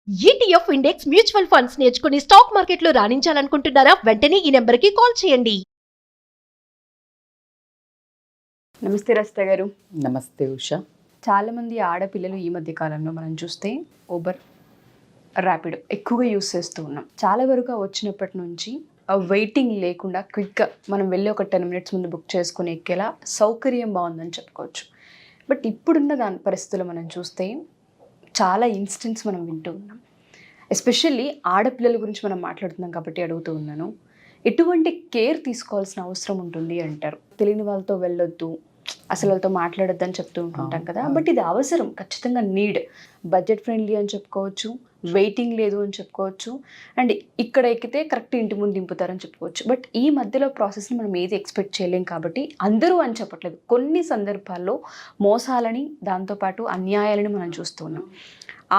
ETF index mutual funds నేర్చుకుని stock మార్కెట్లో రాణించాలనుకుంటున్నారా? వెంటనే ఈ నెంబర్కి కాల్ చేయండి. నమస్తే రస్తా గారు. నమస్తే ఉషా. చాలామంది ఆడపిల్లలు ఈ మధ్య కాలంలో మనం చూస్తే ఊబర్, ర్యాపిడో ఎక్కువగా యూస్ చేస్తూ ఉన్నాం. చాలా వరకు వచ్చినప్పటి నుంచి వెయిటింగ్ లేకుండా క్విక్గా మనం వెళ్ళి ఒక 10 minutes ముందు బుక్ చేసుకుని ఎక్కేలా సౌకర్యం బాగుందని చెప్పుకోవచ్చు. బట్ ఇప్పుడున్న దాని పరిస్థితులు మనం చూస్తే చాలా ఇన్స్టెంట్స్ మనం వింటూ ఉన్నాం. ఎస్పెషల్లీ ఆడపిల్లల గురించి మనం మాట్లాడుతున్నాం కాబట్టి అడుగుతూ ఉన్నాను, ఎటువంటి కేర్ తీసుకోవాల్సిన అవసరం ఉంటుంది అంటారు? తెలియని వాళ్ళతో వెళ్ళొద్దు, అసలు వాళ్ళతో మాట్లాడొద్దు అని చెప్తూ ఉంటుంటాం కదా, బట్ ఇది అవసరం, ఖచ్చితంగా నీడ్. బడ్జెట్ ఫ్రెండ్లీ అని చెప్పుకోవచ్చు, వెయిటింగ్ లేదు అని చెప్పుకోవచ్చు, అండ్ ఇక్కడ ఎక్కితే కరెక్ట్ ఇంటి ముందు దింపుతారని చెప్పుకోవచ్చు. బట్ ఈ మధ్యలో ప్రాసెస్ని మనం ఏది ఎక్స్పెక్ట్ చేయలేం కాబట్టి అందరూ అని చెప్పట్లేదు, కొన్ని సందర్భాల్లో మోసాలని దాంతోపాటు అన్యాయాలని మనం చూస్తూ ఉన్నాం.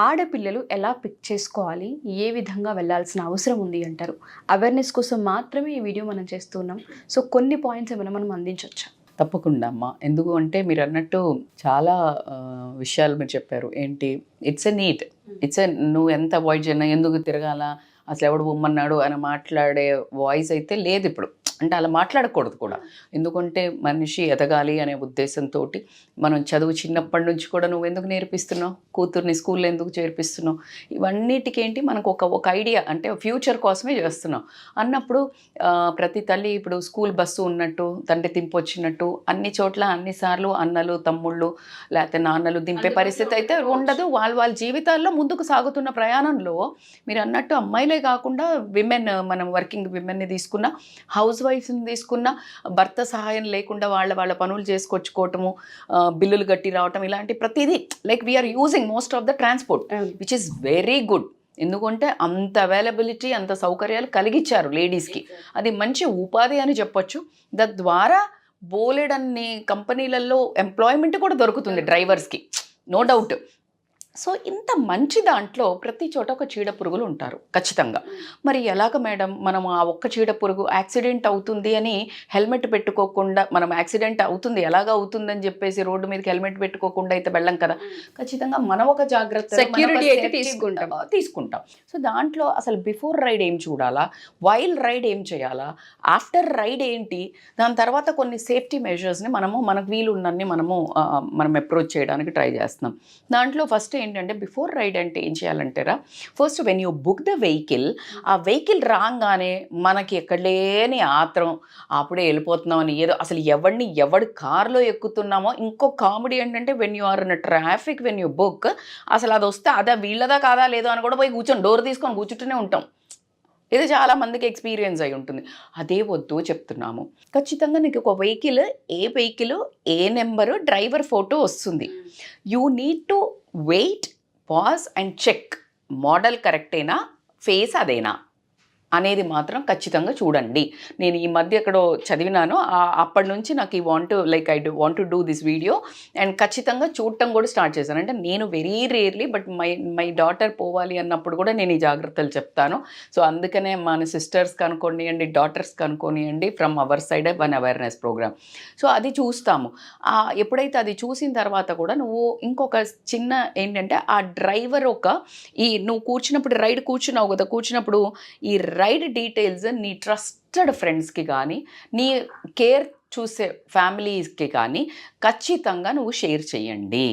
ఆడపిల్లలు ఎలా పిక్ చేసుకోవాలి, ఏ విధంగా వెళ్ళాల్సిన అవసరం ఉంది అంటారు? అవేర్నెస్ కోసం మాత్రమే ఈ వీడియో మనం చేస్తున్నాం. సో కొన్ని పాయింట్స్ ఏమైనా మనం అందించవచ్చా? తప్పకుండా అమ్మ. ఎందుకు అంటే మీరు అన్నట్టు చాలా విషయాలు మీరు చెప్పారు. ఏంటి, ఇట్స్ ఎ నీడ్, నువ్వు ఎంత అవాయిడ్ చేయనా, ఎందుకు తిరగాల, అసలు ఎవడు బొమ్మన్నాడు అని మాట్లాడే వాయిస్ అయితే లేదు ఇప్పుడు. అంటే అలా మాట్లాడకూడదు కూడా. ఎందుకంటే మనిషి ఎదగాలి అనే ఉద్దేశంతో మనం చదువు చిన్నప్పటి నుంచి కూడా నువ్వు ఎందుకు నేర్పిస్తున్నావు, కూతుర్ని స్కూల్లో ఎందుకు చేర్పిస్తున్నావు, ఇవన్నిటికేంటి మనకు ఒక ఐడియా, అంటే ఫ్యూచర్ కోసమే చేస్తున్నావు అన్నప్పుడు ప్రతి తల్లి ఇప్పుడు స్కూల్ బస్సు ఉన్నట్టు తండ్రి దింపొచ్చినట్టు అన్ని చోట్ల అన్నిసార్లు అన్నలు తమ్ముళ్ళు లేకపోతే నాన్నలు దింపే పరిస్థితి అయితే ఉండదు. వాళ్ళ జీవితాల్లో ముందుకు సాగుతున్న ప్రయాణంలో మీరు అన్నట్టు అమ్మాయిలే కాకుండా విమెన్, మనం వర్కింగ్ విమెన్ని తీసుకున్న, హౌస్ వైఫ్ని తీసుకున్న, భర్త సహాయం లేకుండా వాళ్ళ పనులు చేసుకొచ్చుకోవటము, బిల్లులు కట్టి రావటం, ఇలాంటి ప్రతిదీ like we're using most of the transport, which is very good. ఎందుకంటే అంత అవైలబిలిటీ, అంత సౌకర్యాలు కలిగించారు లేడీస్కి. అది మంచి ఉపాధి అని చెప్పొచ్చు. తద్వారా బోలెడన్ని కంపెనీలలో ఎంప్లాయ్మెంట్ కూడా దొరుకుతుంది డ్రైవర్స్కి, నో డౌట్. సో ఇంత మంచి దాంట్లో ప్రతి చోట ఒక చీడ పురుగులు ఉంటారు ఖచ్చితంగా. మరి ఎలాగ మేడం మనం ఆ ఒక్క చీడ పురుగు యాక్సిడెంట్ అవుతుంది అని హెల్మెట్ పెట్టుకోకుండా, మనం యాక్సిడెంట్ అవుతుంది ఎలాగ అవుతుందని చెప్పేసి రోడ్డు మీదకి హెల్మెట్ పెట్టుకోకుండా అయితే వెళ్ళం కదా. ఖచ్చితంగా మనం ఒక జాగ్రత్త, సెక్యూరిటీ అయితే తీసుకుంటాం. సో దాంట్లో అసలు బిఫోర్ రైడ్ ఏం చూడాలా, వైల్ రైడ్ ఏం చేయాలా, ఆఫ్టర్ రైడ్ ఏంటి, దాని తర్వాత కొన్ని సేఫ్టీ మెజర్స్ని మనకు వీలున్నన్ని మనం అప్రోచ్ చేయడానికి ట్రై చేస్తున్నాం. దాంట్లో ఫస్ట్ ఏంటంటే బిఫోర్ రైడ్ అంటే ఏం చేయాలంటారా, first when you book the vehicle, ఆ వెహికల్ రాగానే మనకి ఎక్కడ లేని ఆత్రం, అప్పుడే వెళ్ళిపోతున్నాం అని ఏదో, అసలు ఎవడు కార్లో ఎక్కుతున్నామో. ఇంకో కామెడీ ఏంటంటే when you are in traffic, when you book, అసలు అది వస్తే అదా వీళ్ళదా కాదా లేదో అని కూడా పోయి కూర్చొని డోర్ తీసుకొని కూర్చుంటూనే ఉంటాం. ఇది చాలా మందికి ఎక్స్పీరియన్స్ అయి ఉంటుంది. అదే వద్దు చెప్తున్నాము. ఖచ్చితంగా నీకు ఒక వెహికల్, ఏ వెహికల్, ఏ నెంబరు, డ్రైవర్ ఫోటో వస్తుంది. You need to wait, pause and check, model కరెక్టేనా, ఫేస్ అదేనా అనేది మాత్రం ఖచ్చితంగా చూడండి. నేను ఈ మధ్య ఎక్కడో చదివినాను, అప్పటి నుంచి నాకు I want to do this video, and ఖచ్చితంగా చూడటం కూడా స్టార్ట్ చేశాను. అంటే నేను very rarely, but my daughter పోవాలి అన్నప్పుడు కూడా నేను ఈ జాగ్రత్తలు చెప్తాను. సో అందుకనే మన సిస్టర్స్ కనుకోనియండి, డాటర్స్ కనుకోనియండి, from our side one awareness program. So అది చూస్తాము. ఎప్పుడైతే అది చూసిన తర్వాత కూడా నువ్వు ఇంకొక చిన్న ఏంటంటే, ఆ డ్రైవర్ నువ్వు కూర్చున్నప్పుడు, రైడ్ కూర్చున్నావు కదా, కూర్చున్నప్పుడు ఈ రైడ్ డీటెయిల్స్ నీ ట్రస్టెడ్ ఫ్రెండ్స్కి కానీ, నీ కేర్ చూసే ఫ్యామిలీస్కి కానీ ఖచ్చితంగా నువ్వు షేర్ చేయండి.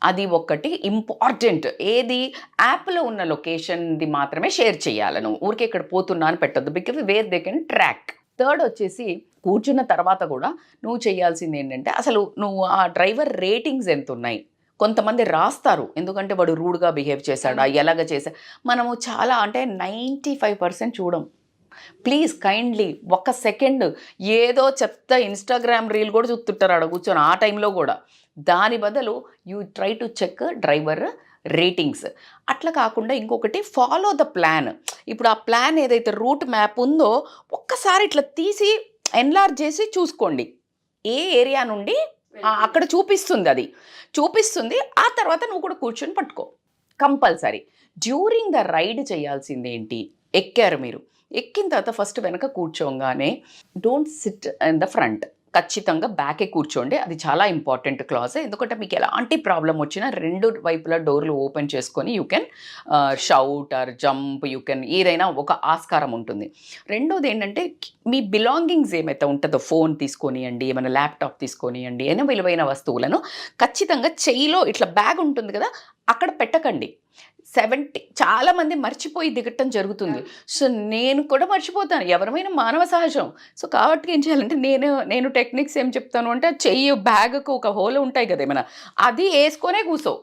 అది ఒకటి ఇంపార్టెంట్. ఏది, యాప్లో ఉన్న లొకేషన్ది మాత్రమే షేర్ చేయాలి. నువ్వు ఊరికే ఇక్కడ పోతున్నా అని పెట్టద్దు, because where they can track. Third వచ్చేసి, కూర్చున్న తర్వాత కూడా నువ్వు చేయాల్సింది ఏంటంటే, అసలు నువ్వు ఆ డ్రైవర్ రేటింగ్స్ ఎంత ఉన్నాయి. కొంతమంది రాస్తారు, ఎందుకంటే వాడు రూడ్గా బిహేవ్ చేశాడా, ఎలాగ చేశా. మనము చాలా అంటే 95% చూడం. ప్లీజ్ కైండ్లీ ఒక్క సెకండ్ ఏదో చెప్తా ఇన్స్టాగ్రామ్ రీల్ కూడా చూస్తుంటారు ఆడ కూర్చొని ఆ టైంలో కూడా. దాని బదులు you try to check driver ratings. అట్లా కాకుండా ఇంకొకటి, ఫాలో ద ప్లాన్. ఇప్పుడు ఆ ప్లాన్ ఏదైతే రూట్ మ్యాప్ ఉందో ఒక్కసారి ఇట్లా తీసి ఎన్లార్జ్ చేసి చూసుకోండి. ఏ ఏరియా నుండి అక్కడ చూపిస్తుంది. ఆ తర్వాత నువ్వు కూడా కూర్చొని పట్టుకో. కంపల్సరీ డ్యూరింగ్ ద రైడ్ చేయాల్సింది ఏంటి, ఎక్కారు మీరు, ఎక్కిన తర్వాత ఫస్ట్ వెనక కూర్చోగానే don't sit in the front. ఖచ్చితంగా బ్యాకే కూర్చోండి. అది చాలా ఇంపార్టెంట్ క్లాజ్. ఎందుకంటే మీకు ఎలాంటి ప్రాబ్లమ్ వచ్చినా 2 వైపులా డోర్లు ఓపెన్ చేసుకొని you can shout or jump, you can ఏదైనా ఒక ఆస్కారం ఉంటుంది. రెండోది ఏంటంటే మీ బిలాంగింగ్స్ ఏమైతే ఉంటుందో, ఫోన్ తీసుకొనియండి, ఏమైనా ల్యాప్టాప్ తీసుకొనియండి, ఏమైనా విలువైన వస్తువులను ఖచ్చితంగా చెయ్యిలో ఇట్లా బ్యాగ్ ఉంటుంది కదా, అక్కడ పెట్టకండి. చాలామంది మర్చిపోయి దిగటం జరుగుతుంది. సో నేను కూడా మర్చిపోతాను, ఎవరమైనా మానవ సహజం. సో కాబట్టి ఏం చేయాలంటే నేను టెక్నిక్స్ ఏం చెప్తాను అంటే, చెయ్యి బ్యాగ్కు ఒక హోల్ ఉంటాయి కదా ఏమైనా, అది వేసుకొనే కూసో.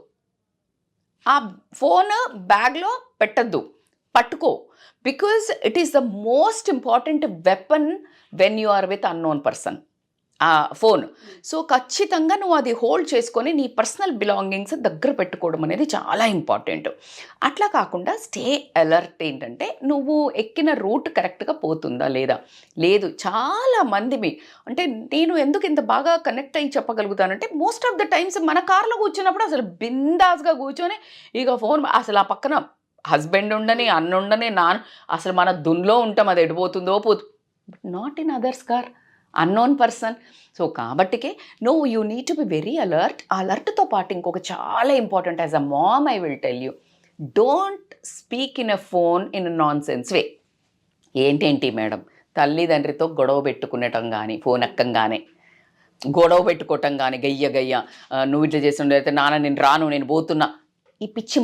ఆ ఫోన్ బ్యాగ్లో పెట్టద్దు, పట్టుకో. Because it is the most important weapon when you are with unknown person, ఆ ఫోన్. సో ఖచ్చితంగా నువ్వు అది హోల్డ్ చేసుకొని నీ పర్సనల్ బిలాంగింగ్స్ దగ్గర పెట్టుకోవడం అనేది చాలా ఇంపార్టెంట్. అట్లా కాకుండా స్టే అలర్ట్. ఏంటంటే నువ్వు ఎక్కిన రూట్ కరెక్ట్గా పోతుందా లేదా. లేదు, చాలామంది అంటే నేను ఎందుకు ఇంత బాగా కనెక్ట్ అయ్యి చెప్పగలుగుతానంటే, మోస్ట్ ఆఫ్ ద టైమ్స్ మన కార్లో కూర్చున్నప్పుడు అసలు బిందాస్గా కూర్చొని ఇక ఫోన్, అసలు ఆ పక్కన హస్బెండ్ ఉండని, అన్న ఉండని, అసలు మన దున్లో ఉంటాం, అది ఎడిపోతుందో not in others car, unknown person. So కాబట్టికే you need to be very alert. అలర్ట్తో పాటు ఇంకొక చాలా important, as a mom I will tell you, don't speak in a phone in a nonsense way. ఏంటేంటి madam, తల్లిదండ్రితో గొడవ పెట్టుకునేటం కానీ, phone ఎక్కంగానే గొడవ పెట్టుకోవటం కానీ, గయ్య నువ్వు ఇట్లా చేస్తుండే, అయితే నాన్న నేను రాను, నేను పోతున్నా, ఈ పిచ్చి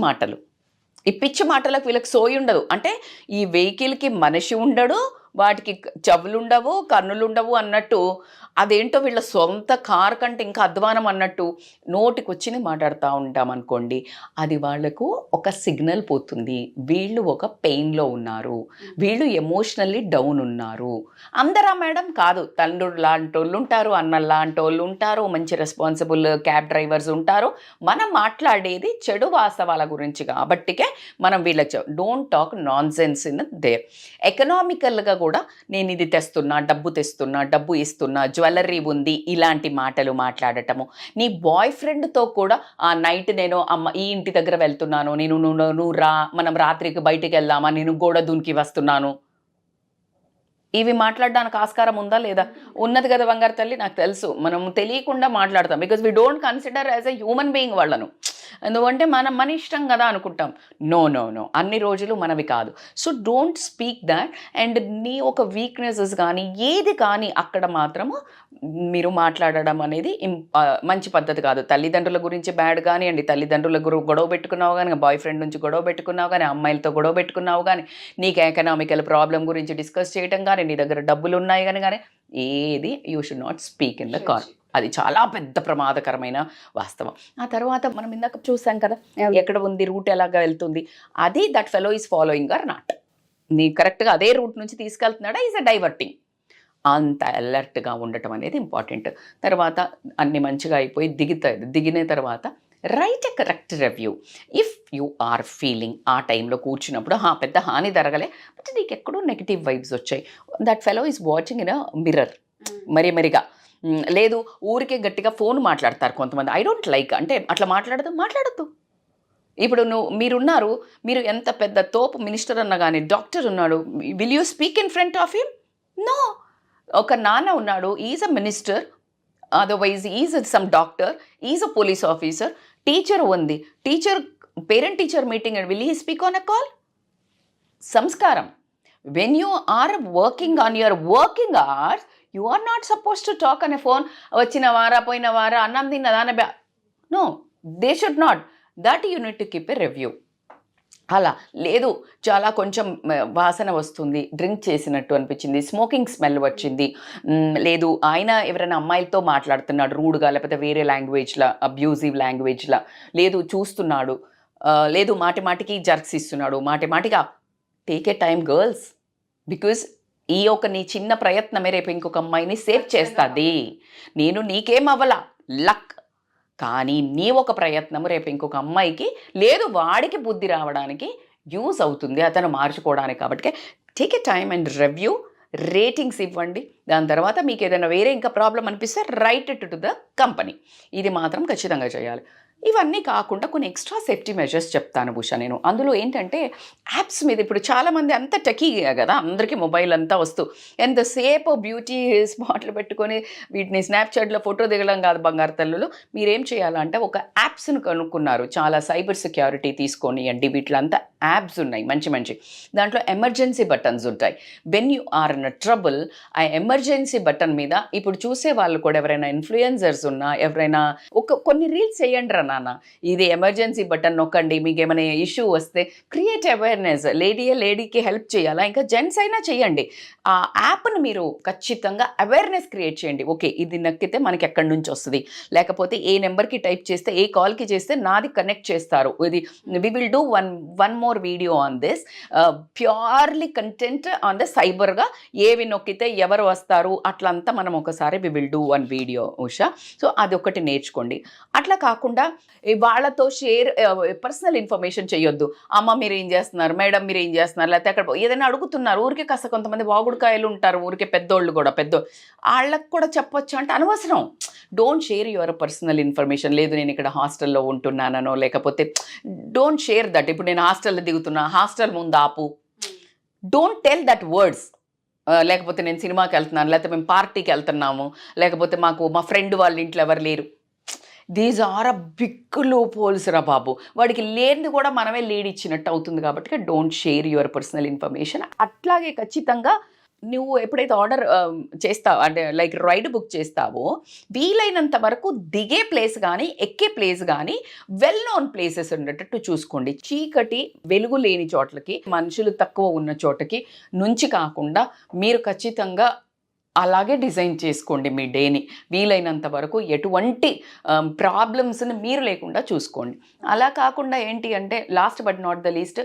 మాటలకు వీళ్ళకి సోయి ఉండదు. అంటే ఈ వెహికల్కి మనిషి ఉండడు, వాటికి చెవులు ఉండవు, కన్నులు ఉండవు అన్నట్టు, అదేంటో వీళ్ళ సొంత కారు కంటే ఇంకా అధ్వానం అన్నట్టు నోటికి వచ్చింది మాట్లాడుతూ ఉంటామనుకోండి, అది వాళ్లకు ఒక సిగ్నల్ పోతుంది, వీళ్ళు ఒక పెయిన్లో ఉన్నారు, వీళ్ళు ఎమోషనల్లీ డౌన్ ఉన్నారు. అందరా మేడం కాదు, తండ్రులు లాంటి వాళ్ళు ఉంటారు, అన్నలు లాంటి వాళ్ళు ఉంటారు, మంచి రెస్పాన్సిబుల్ క్యాబ్ డ్రైవర్స్ ఉంటారు. మనం మాట్లాడేది చెడు వాస్తవాల గురించి కాబట్టికే మనం వీళ్ళకి don't talk nonsense in there. ఎకనామికల్గా కూడా నేను ఇది తెస్తున్నా, డబ్బు ఇస్తున్నా, జ్యువెలరీ ఉంది, ఇలాంటి మాటలు మాట్లాడటము. నీ బాయ్ ఫ్రెండ్తో కూడా ఆ నైట్ నేను ఈ ఇంటి దగ్గర వెళ్తున్నాను, నువ్వు రా, మనం రాత్రికి బయటికి వెళ్దామా, నేను గోడ దునికి వస్తున్నాను, ఇవి మాట్లాడడానికి ఆస్కారం ఉందా లేదా? ఉన్నది కదా బంగారు తల్లి, నాకు తెలుసు. మనం తెలియకుండా మాట్లాడతాం, because we don't consider as a human being వాళ్ళను. ఎందుకంటే మన ఇష్టం కదా అనుకుంటాం. నో, అన్ని రోజులు మనవి కాదు. So don't speak that. And నీ ఒక వీక్నెసెస్ కానీ ఏది కానీ అక్కడ మాత్రము మీరు మాట్లాడడం అనేది మంచి పద్ధతి కాదు. తల్లిదండ్రుల గురించి బ్యాడ్ కానివ్వండి, తల్లిదండ్రుల గొడవ పెట్టుకున్నావు కానీ, బాయ్ ఫ్రెండ్ నుంచి గొడవ పెట్టుకున్నావు కానీ, అమ్మాయిలతో గొడవ పెట్టుకున్నావు కానీ, నీకు ఎకనామికల్ ప్రాబ్లం గురించి డిస్కస్ చేయడం కానీ, నీ దగ్గర డబ్బులు ఉన్నాయి కానీ ఏది you should not speak in the car. అది చాలా పెద్ద ప్రమాదకరమైన వాస్తవం. ఆ తర్వాత మనం ఇందాక చూసాం కదా, ఎక్కడ ఉంది రూట్, ఎలాగా వెళ్తుంది, అది that fellow is following or not. నీ కరెక్ట్గా అదే రూట్ నుంచి తీసుకెళ్తున్నాడా, ఈజ్ అ డైవర్టింగ్. అంత అలర్ట్గా ఉండటం అనేది ఇంపార్టెంట్. తర్వాత అన్ని మంచిగా అయిపోయి దిగిన తర్వాత write a correct review. If you are feeling ఆ టైంలో కూర్చున్నప్పుడు పెద్ద హాని జరగలే, బట్ నీకు ఎక్కడో నెగిటివ్ వైబ్స్ వచ్చాయి, that fellow is watching in a mirror. మరిగా లేదు, ఊరికే గట్టిగా ఫోన్ మాట్లాడతారు కొంతమంది. I don't like. అంటే అట్లా మాట్లాడద్దు. ఇప్పుడు మీరున్నారు, మీరు ఎంత పెద్ద తోపు మినిస్టర్ అన్నా కానీ, డాక్టర్ ఉన్నాడు, will you speak in front of him? No. ఒక నాన్న ఉన్నాడు, is a minister, otherwise is some doctor, is a police officer, teacher ఉంది, parent teacher meeting, and will he speak on a call? సంస్కారం. When you are working on your working hours, you are not supposed to talk on a phone. వచ్చిన వారా, పోయిన వారా, అన్నం తిన్నదాన no, they should not. That you need to keep a review. అలా లేదు, చాలా కొంచెం వాసన వస్తుంది, డ్రింక్ చేసినట్టు అనిపించింది, స్మోకింగ్ స్మెల్ వచ్చింది, లేదు ఆయన ఎవరైనా అమ్మాయిలతో మాట్లాడుతున్నాడు రూడ్గా, లేకపోతే వేరే లాంగ్వేజ్లా, అబ్యూజివ్ లాంగ్వేజ్లా, లేదు చూస్తున్నాడు, లేదు మాటికి జర్క్స్ ఇస్తున్నాడు, మాటిగా take a time girls. Because ఈ ఒక నీ చిన్న ప్రయత్నమే రేపు ఇంకొక అమ్మాయిని సేవ్ చేస్తుంది. నీకేం అవ్వాల లక్, కానీ నీ ఒక ప్రయత్నము రేపు ఇంకొక అమ్మాయికి, లేదు వాడికి బుద్ధి రావడానికి యూజ్ అవుతుంది, అతను మార్చుకోవడానికి. కాబట్టి take a time and review, ratings ఇవ్వండి. దాని తర్వాత మీకు ఏదైనా వేరే ఇంకా ప్రాబ్లం అనిపిస్తే right it to the company. ఇది మాత్రం ఖచ్చితంగా చేయాలి. ఇవన్నీ కాకుండా కొన్ని ఎక్స్ట్రా సేఫ్టీ మెజర్స్ చెప్తాను భూష నేను. అందులో ఏంటంటే యాప్స్ మీద ఇప్పుడు చాలామంది అంత టెకీగా కదా, అందరికీ మొబైల్ అంతా వస్తూ ఎంతసేపు బ్యూటీ స్పాట్లు పెట్టుకొని వీటిని స్నాప్చాట్లో ఫోటో దిగడం కాదు బంగారు తల్లులు. మీరేం చేయాలంటే ఒక యాప్స్ను కనుక్కున్నారు, చాలా సైబర్ సెక్యూరిటీ తీసుకొని అండి, వీటిలంతా యాప్స్ ఉన్నాయి మంచి దాంట్లో ఎమర్జెన్సీ బటన్స్ ఉంటాయి. When you are in trouble ఆ ఎమర్జెన్సీ బటన్ మీద ఇప్పుడు చూసే వాళ్ళు కూడా ఎవరైనా ఇన్ఫ్లుయెన్సర్స్ ఉన్నా, ఎవరైనా కొన్ని రీల్స్ చేయండి రా నాన్న, ఇది ఎమర్జెన్సీ బటన్ నొక్కండి, మీకు ఏమైనా ఇష్యూ వస్తే క్రియేట్ అవేర్నెస్. లేడీకి హెల్ప్ చేయాలా, ఇంకా జెంట్స్ అయినా చేయండి. ఆ యాప్ను మీరు ఖచ్చితంగా అవేర్నెస్ క్రియేట్ చేయండి. ఓకే, ఇది నక్కితే మనకి ఎక్కడి నుంచి వస్తుంది, లేకపోతే ఏ నెంబర్కి టైప్ చేస్తే, ఏ కాల్కి చేస్తే నాది కనెక్ట్ చేస్తారు. ఇది we will do one more video on this, purely content on the సైబర్గా ఏవి నొక్కితే ఎవరు వస్తారు అట్లంతా మనం ఒకసారి we will do one video Usha. So అదొకటి నేర్చుకోండి. అట్లా కాకుండా వాళ్ళతో షేర్ పర్సనల్ ఇన్ఫర్మేషన్ చేయొద్దు. అమ్మ మీరు ఏం చేస్తున్నారు, మేడం మీరు ఏం చేస్తున్నారు, లేకపోతే అక్కడ ఏదైనా అడుగుతున్నారు ఊరికే కాస్త కొంతమంది వాగుడుకాయలు ఉంటారు, ఊరికే పెద్దోళ్ళు కూడా వాళ్ళకు కూడా చెప్పొచ్చు అంటే అనవసరం. Don't share your personal information. లేదు నేను ఇక్కడ హాస్టల్లో ఉంటున్నానో, లేకపోతే డోంట్ షేర్ దట్. ఇప్పుడు నేను హాస్టల్లో దిగుతున్నా, హాస్టల్ ముందు ఆపు, డోంట్ టెల్ దట్ వర్డ్స్. లేకపోతే నేను సినిమాకి వెళ్తున్నాను, లేకపోతే మేము పార్టీకి వెళ్తున్నాము, లేకపోతే మా ఫ్రెండ్ వాళ్ళ ఇంట్లో ఎవరు లేరు. These are a big loopholes రా బాబు. వాడికి లేనిది కూడా మనమే లీడ్ ఇచ్చినట్టు అవుతుంది. కాబట్టి don't share your personal information. అట్లాగే ఖచ్చితంగా నువ్వు ఎప్పుడైతే ఆర్డర్ చేస్తావు అంటే లైక్ రైడ్ బుక్ చేస్తావో, వీలైనంత వరకు దిగే ప్లేస్ కానీ ఎక్కే ప్లేస్ కానీ వెల్ నోన్ ప్లేసెస్ ఉండేటట్టు చూసుకోండి. చీకటి వెలుగు లేని చోట్లకి, మనుషులు తక్కువ ఉన్న చోటకి నుంచి కాకుండా మీరు ఖచ్చితంగా అలాగే డిజైన్ చేసుకోండి మీ డేని. వీలైనంత వరకు ఎటువంటి ప్రాబ్లమ్స్ని మీరు లేకుండా చూసుకోండి. అలా కాకుండా ఏంటి అంటే last but not the least,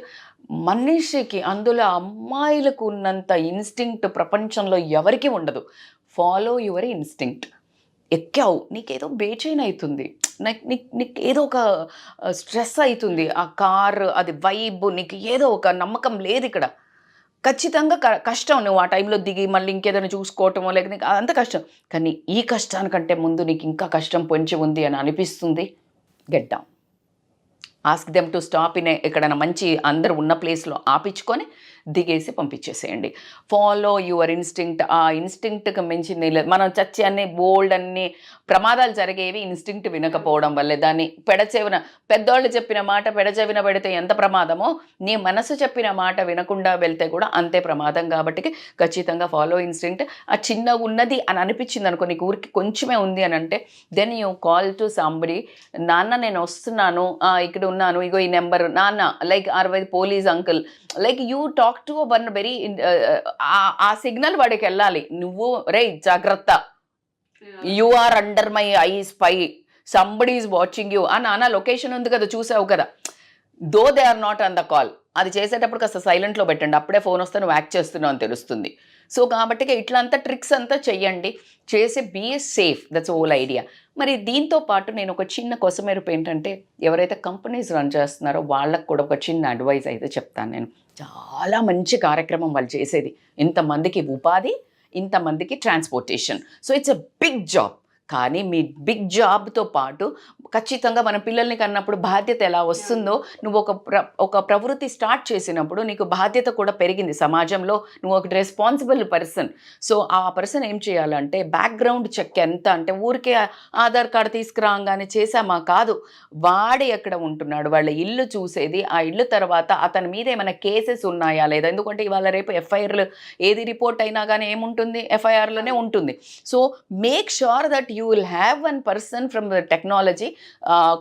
మనిషికి అందులో అమ్మాయిలకు ఉన్నంత ఇన్స్టింక్ట్ ప్రపంచంలో ఎవరికి ఉండదు. Follow your instinct. ఎక్కావు, నీకేదో బేచైన్ అవుతుంది, నీకు ఏదో ఒక స్ట్రెస్ అవుతుంది, ఆ కార్ అది వైబ్, నీకు ఏదో ఒక నమ్మకం లేదు ఇక్కడ. ఖచ్చితంగా కష్టం. నువ్వు ఆ టైంలో దిగి మళ్ళీ ఇంకేదైనా చూసుకోవటమో లేక నీకు అదంతా కష్టం. కానీ ఈ కష్టానికంటే ముందు నీకు ఇంకా కష్టం పొంచి ఉంది అని అనిపిస్తుంది, get down. Ask them to stop in ఎక్కడైనా మంచి అందరు ఉన్న ప్లేస్లో ఆపించుకొని దిగేసి పంపించేసేయండి. Follow your instinct. ఆ ఇన్స్టింక్ట్కి మించింది లేదు. మనం చచ్చి అన్ని బోల్డ్ అన్ని ప్రమాదాలు జరిగేవి ఇన్స్టింక్ట్ వినకపోవడం వల్లే. దాన్ని పెడచెవిన పెద్దోళ్ళు చెప్పిన మాట పెడచెవిన పెడితే ఎంత ప్రమాదమో, నీ మనసు చెప్పిన మాట వినకుండా వెళ్తే కూడా అంతే ప్రమాదం. కాబట్టి ఖచ్చితంగా ఫాలో ఇన్స్టింక్ట్. ఆ చిన్న ఉన్నది అని అనిపించింది అనుకో, నీకు ఊరికి కొంచెమే ఉంది అని అంటే, then you call to somebody. నాన్న నేను వస్తున్నాను, ఇక్కడ ఉన్నాను, ఇగో ఈ నెంబర్ నాన్న, like 60 police uncle, like you talk to one very ఆ సిగ్నల్ వాడికి వెళ్ళాలి. నువ్వు రే జాగ్రత్త, you are under my eye spy, somebody is watching you. నాన్న లొకేషన్ ఉంది కదా, చూసావు కదా, though they are not on the call. అది చేసేటప్పుడు కాస్త సైలెంట్లో పెట్టండి, అప్పుడే ఫోన్ వస్తే నువ్వు యాక్ట్ చేస్తున్నావు అని తెలుస్తుంది. సో కాబట్టి ఇట్లా అంతా ట్రిక్స్ అంతా చెయ్యండి, చేసి be safe. That's whole idea. మరి దీంతో పాటు నేను ఒక చిన్న కొసమెరుపు ఏంటంటే, ఎవరైతే కంపెనీస్ రన్ చేస్తున్నారో వాళ్ళకు కూడా ఒక చిన్న అడ్వైస్ అయితే చెప్తాను నేను. చాలా మంచి కార్యక్రమం వాళ్ళు చేసేది. ఇంతమందికి ఉపాధి, ఇంతమందికి transportation. So it's a big job. కానీ మీ బిగ్ జాబ్తో పాటు ఖచ్చితంగా మన పిల్లల్ని కన్నప్పుడు బాధ్యత ఎలా వస్తుందో, నువ్వు ఒక ప్రవృత్తి స్టార్ట్ చేసినప్పుడు నీకు బాధ్యత కూడా పెరిగింది సమాజంలో. నువ్వు ఒక రెస్పాన్సిబుల్ పర్సన్. సో ఆ పర్సన్ ఏం చేయాలంటే బ్యాక్గ్రౌండ్ చెక్ ఎంత అంటే ఊరికే ఆధార్ కార్డు తీసుకురాగానే చేసామా కాదు, వాడు ఎక్కడ ఉంటున్నాడు, వాళ్ళ ఇల్లు చూసేది, ఆ ఇల్లు తర్వాత అతని మీద ఏమైనా కేసెస్ ఉన్నాయా లేదా. ఎందుకంటే ఇవాళ రేపు ఎఫ్ఐఆర్లు ఏది రిపోర్ట్ అయినా కానీ ఏముంటుంది, ఎఫ్ఐఆర్లోనే ఉంటుంది. So make sure that you will have one person from the technology.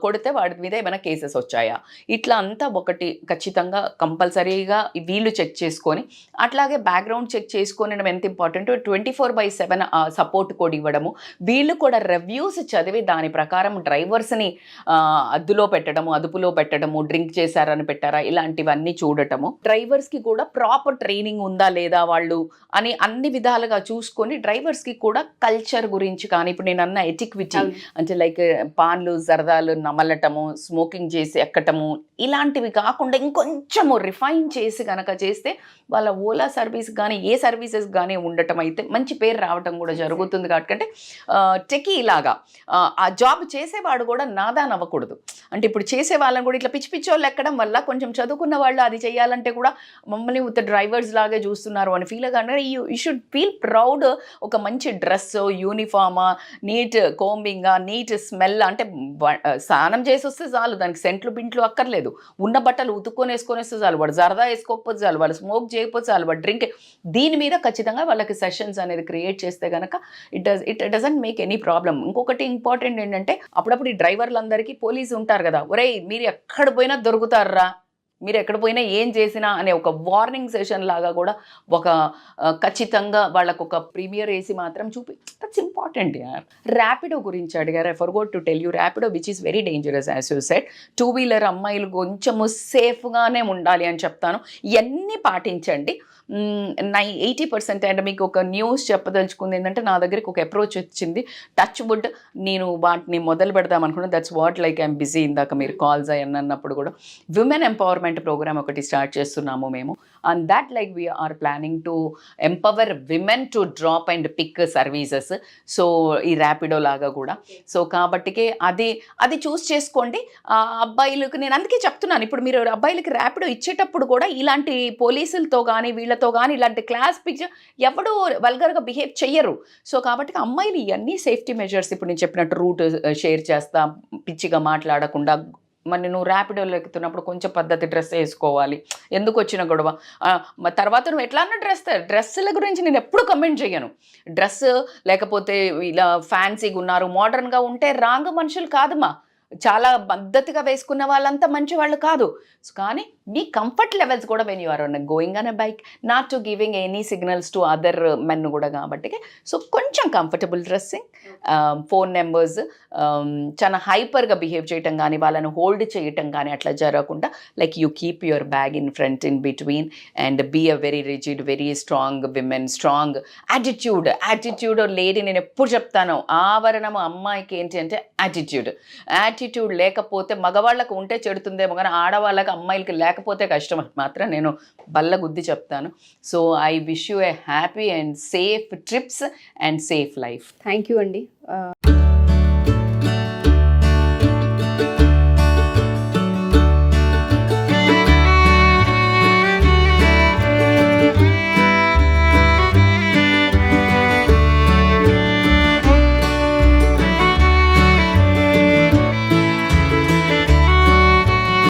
కొడితే వాడి మీద ఏమైనా కేసెస్ వచ్చాయా, ఇట్లా అంతా ఒకటి ఖచ్చితంగా కంపల్సరీగా వీళ్ళు చెక్ చేసుకొని, అట్లాగే బ్యాక్గ్రౌండ్ చెక్ చేసుకొని ఎంత ఇంపార్టెంట్ 24/7 సపోర్ట్ కోడ్ ఇవ్వడము. వీళ్ళు కూడా రివ్యూస్ చదివి దాని ప్రకారం డ్రైవర్స్ని అదుపులో పెట్టడము, డ్రింక్ చేశారని పెట్టారా, ఇలాంటివన్నీ చూడటము. డ్రైవర్స్కి కూడా ప్రాపర్ ట్రైనింగ్ ఉందా లేదా వాళ్ళు అని అన్ని విధాలుగా చూసుకొని, డ్రైవర్స్కి కూడా కల్చర్ గురించి కానీ, ఇప్పుడు నేను నేనన్న ఎటిక్విటీ అవును. అంటే లైక్ పాన్లు జరదాలు నమలటము, స్మోకింగ్ చేసి ఎక్కటము, ఇలాంటివి కాకుండా ఇంకొంచెము రిఫైన్ చేసి కనుక చేస్తే వాళ్ళ ఓలా సర్వీస్ కానీ ఏ సర్వీసెస్ కానీ ఉండటం అయితే మంచి పేరు రావటం కూడా జరుగుతుంది. కాబట్టి టెకీ ఇలాగా ఆ జాబ్ చేసేవాడు కూడా నాదాన్ అవ్వకూడదు. అంటే ఇప్పుడు చేసే వాళ్ళని కూడా ఇట్లా పిచ్చి పిచ్చి వాళ్ళు ఎక్కడం వల్ల కొంచెం చదువుకున్న వాళ్ళు అది చేయాలంటే కూడా మమ్మల్ని ఉత్త డ్రైవర్స్ లాగే చూస్తున్నారు అని ఫీల్ కానీ యూ షుడ్ ఫీల్ ప్రౌడ్. ఒక మంచి డ్రెస్, యూనిఫామా, నీట్ కోంబింగా, నీట్ స్మెల్, అంటే స్నానం చేసి వస్తే చాలు, దానికి సెంట్లు బింట్లు అక్కర్లేదు. ఉన్న బట్టలు ఉతుక్కొని వేసుకొని వస్తే చాలు, వాడు జరదా వేసుకోకపోతే చాలు, వాళ్ళు స్మోక్ చేయకపోతే చాలు, వాడు డ్రింక్. దీని మీద ఖచ్చితంగా వాళ్ళకి సెషన్స్ అనేది క్రియేట్ చేస్తే కనుక it doesn't make any problem. ఇంకొకటి ఇంపార్టెంట్ ఏంటంటే అప్పుడప్పుడు ఈ డ్రైవర్లందరికీ పోలీసు ఉంటారు కదా, ఒరేయ్ మీరు ఎక్కడ పోయినా దొరుకుతారా, మీరు ఎక్కడ పోయినా ఏం చేసినా అనే ఒక వార్నింగ్ సెషన్ లాగా కూడా ఒక ఖచ్చితంగా వాళ్ళకు ఒక ప్రీమియర్ వేసి మాత్రం దట్స్ ఇంపార్టెంట్ యార్. ర్యాపిడో గురించి అడిగారు. I forgot to tell you, Rapido which is very dangerous as you said. 2-వీలర్ అమ్మాయిలు కొంచెము సేఫ్గానే ఉండాలి అని చెప్తాను. ఇవన్నీ పాటించండి. 80%. అండ్ మీకు ఒక న్యూస్ చెప్పదలుచుకుంది ఏంటంటే, నా దగ్గరికి ఒక అప్రోచ్ వచ్చింది, టచ్ వుడ్ నేను వాటిని మొదలు పెడదాం అనుకున్నాను. That's what like I'm busy. ఇందాక మీరు కాల్స్ అన్నప్పుడు కూడా విమెన్ ఎంపవర్మెంట్ ప్రోగ్రామ్ ఒకటి స్టార్ట్ చేస్తున్నాము మేము. And that like we're planning to empower women to drop and pick services. So ఈ ర్యాపిడో లాగా కూడా. సో కాబట్టికే అది చూస్ చేసుకోండి. అబ్బాయిలకు నేను అందుకే చెప్తున్నాను, ఇప్పుడు మీరు అబ్బాయిలకి ర్యాపిడో ఇచ్చేటప్పుడు కూడా ఇలాంటి పోలీసులతో కానీ వీళ్ళతో కానీ ఇలాంటి క్లాస్ పిక్చర్ ఎవడు వల్గర్గా బిహేవ్ చెయ్యరు. సో కాబట్టి అమ్మాయిలు ఇవన్నీ సేఫ్టీ మెజర్స్ ఇప్పుడు నేను చెప్పినట్టు రూట్ షేర్ చేస్తా, పిచ్చిగా మాట్లాడకుండా, మరి నువ్వు ర్యాపిడోలో ఎక్కుతున్నప్పుడు కొంచెం పద్ధతి డ్రెస్ వేసుకోవాలి, ఎందుకు వచ్చిన గొడవ. తర్వాత నువ్వు ఎట్లా అన్న డ్రెస్సుల గురించి నేను ఎప్పుడు కమెంట్ చేయను. డ్రెస్ లేకపోతే ఇలా ఫ్యాన్సీగా ఉన్నారు, మోడర్న్గా ఉంటే రాంగ్ మనుషులు కాదమ్మా. చాలా పద్ధతిగా వేసుకున్న వాళ్ళంతా మంచి వాళ్ళు కాదు. కానీ మీ కంఫర్ట్ లెవెల్స్ కూడా when you are going on a bike, not to giving any signals to other men కూడా. కాబట్టి సో కొంచెం కంఫర్టబుల్ డ్రెస్సింగ్, ఫోన్ నెంబర్స్ చాలా హైపర్గా బిహేవ్ చేయటం కానీ వాళ్ళని హోల్డ్ చేయటం కానీ అట్లా జరగకుండా like you keep your bag in front in between and be a very rigid, very strong women. Strong attitude lady నేను ఎప్పుడు చెప్తాను, ఆవరణము అమ్మాయికి ఏంటి అంటే యాటిట్యూడ్ లేకపోతే మగవాళ్ళకు ఉంటే చెడుతుందేమో కానీ ఆడవాళ్ళకి అమ్మాయిలకి లేకపోతే కష్టం అని మాత్రం నేను బల్లగుద్ది చెప్తాను. So I wish you A happy and safe trips and safe life. Thank you అండి.